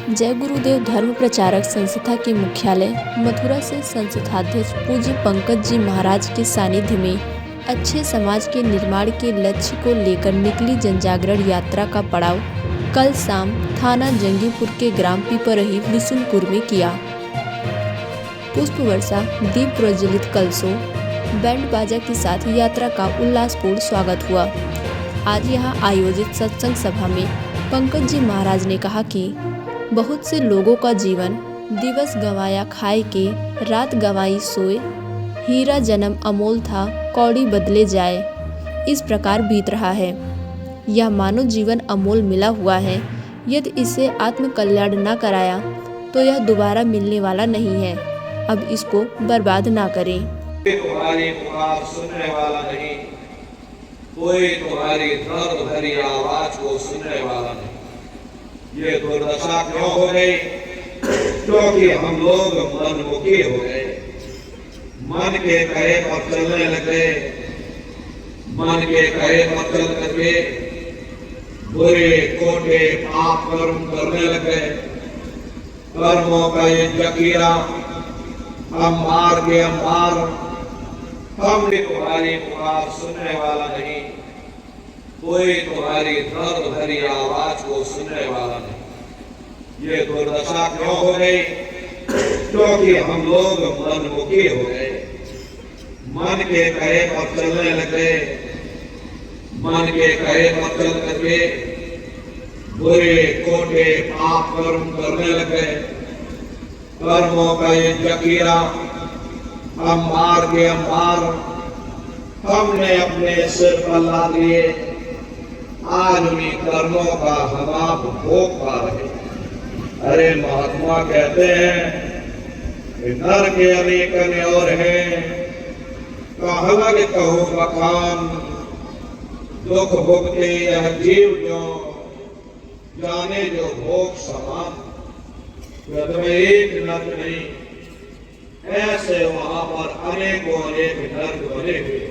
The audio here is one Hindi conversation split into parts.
जय गुरुदेव धर्म प्रचारक संस्था के मुख्यालय मथुरा से संस्थाध्यक्ष पूज्य पंकज जी महाराज के सानिध्य में अच्छे समाज के निर्माण के लक्ष्य को लेकर निकली जनजागरण यात्रा का पड़ाव कल शाम थाना जंगीपुर के ग्राम पिपरही बिशुनपुर में किया। पुष्प वर्षा, दीप प्रज्वलित कलशों, बैंड बाजा के साथ यात्रा का उल्लासपूर्ण स्वागत हुआ। आज यहाँ आयोजित सत्संग सभा में पंकज जी महाराज ने कहा कि बहुत से लोगों का जीवन दिवस गंवाया खाए के, रात गंवाई सोए, हीरा जन्म अमोल था कौड़ी बदले जाए, इस प्रकार बीत रहा है। यह मानव जीवन अमोल मिला हुआ है, यदि इसे आत्म कल्याण न कराया तो यह दोबारा मिलने वाला नहीं है। अब इसको बर्बाद ना करें। तुम्हारी पुकार सुनने वाला नहीं, कोई तुम्हारी दर्द भरी आवाज को सुनने वाला नहीं। ये दुर्दशा क्यों हो गई? क्योंकि हम लोग मनमुखी हो गए, मन के कहे पर चलने लगे, मन के कहे पर चल करके बुरे कोटे पाप कर्म करने लगे। कर्मों का ये जकीरा हम मार के अंबार, हमने तुम्हारी पुकार सुनने वाला नहीं, कोई तुम्हारी दर्द भरी आवाज को सुनने वाला नहीं। ये दुर्दशा क्यों हो गई? क्योंकि हम लोग मनमुखी हो गए, मन के कहे पर चलने लगे, मन के कहे पर चल करके बुरे कोटे पाप कर्म करने लगे। कर्मों का ये जकीरा हम मार के अंबार, हमने अपने सिर पर ला दिए, आज भी कर्मों का हम आप भोग पा रहे। अरे महात्मा कहते हैं कि नर के अनेक और हैं, कहलग कहो बखान, दुख भुगते यह जीव जो, जाने जो भोग समान। एक नर्क नहीं, ऐसे वहां पर अनेकों अनेक नर्क बने हुए,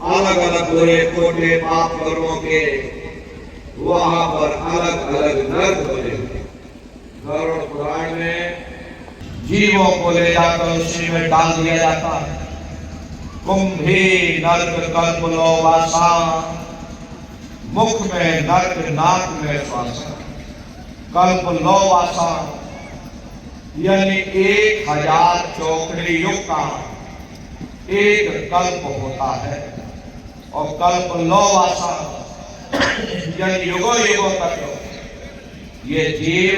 अलग अलग बुरे कोटे पाप कर्मों के वहां पर अलग अलग नर्क बने हुए। गरुड़ पुराण में जीवों को ले जाकर उसी में डाल दिया जाता है। कुंभी नर्क कल्पलो वासा, मुख में नर्क नाक में श्वासा। कल्पलो वासा यानी 1000 चौकड़ी युग का एक कल्प होता है, और कल्प लोवासा यानी युगों युगों तक ये जीव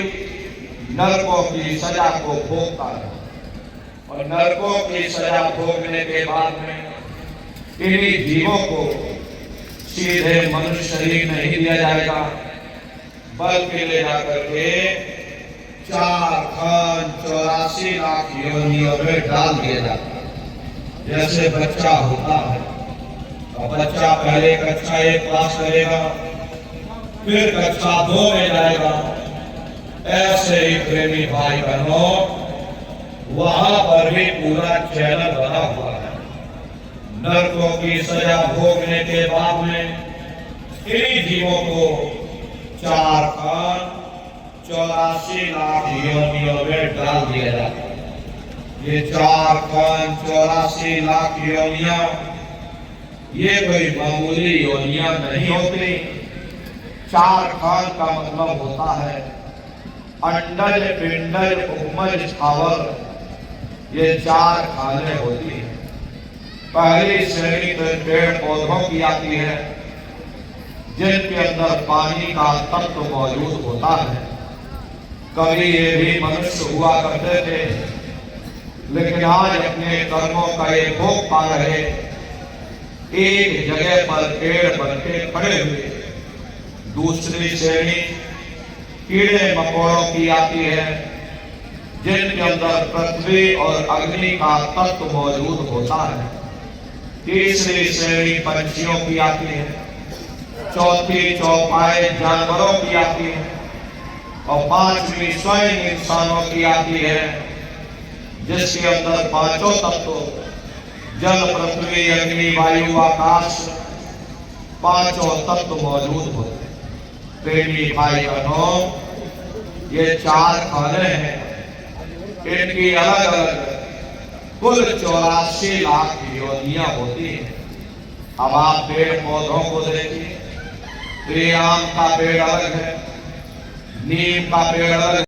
नरकों की सजा को भोगता है। और नरकों की सजा भोगने के बाद में इन्हीं जीवों को सीधे मनुष्य शरीर नहीं दिया जाएगा, बल्कि ले जाकर के 84 लाख योनियों में डाल दिया जाता है। जैसे बच्चा होता है, और बच्चा पहले कक्षा 1 क्लास करेगा, फिर कक्षा 2 में जाएगा। ऐसे ही प्रेमी भाई बहनों, वहां पर भी पूरा चैनल बना हुआ है। नरकों की सजा भोगने के बाद में इन्हीं जीवों को 84 लाख योनियों में डाल दिया जाता है। ये 84 लाख योनियां ये कोई मामूली योनियां नहीं होती। 4 खान का मतलब होता है अंडज, पिंडज, उपमज, स्थावर, ये 4 खाने होती है। पहली श्रेणी तो पेड़ पौधों की आती है, जिनके अंदर पानी का तत्व मौजूद होता है। कभी ये भी मनुष्य हुआ करते थे, लेकिन आज अपने कर्मों का ये भोग पा रहे, एक जगह पर पेड़ बनके खड़े हुए। दूसरी श्रेणी कीड़े मकोड़ों की आती है, जिनके अंदर पृथ्वी और अग्नि का तत्व मौजूद होता है। तीसरी श्रेणी पंछियों की आती है, चौथी चौपाई जानवरों की आती है, और 5वीं स्वयं इंसानों की आती है, जिसके अंदर 5 तत्व जल, पृथ्वी, अग्नि, वायु, आकाश 5 तत्व मौजूद होते हैं। प्रेमी भाई बहनों, ये 4 खाने हैं, इनकी अलग अलग कुल 84 लाख योनियां होती हैं। अब आप पेड़ पौधों को देखिए, आम का पेड़ अलग है, नीम का पेड़ अलग है।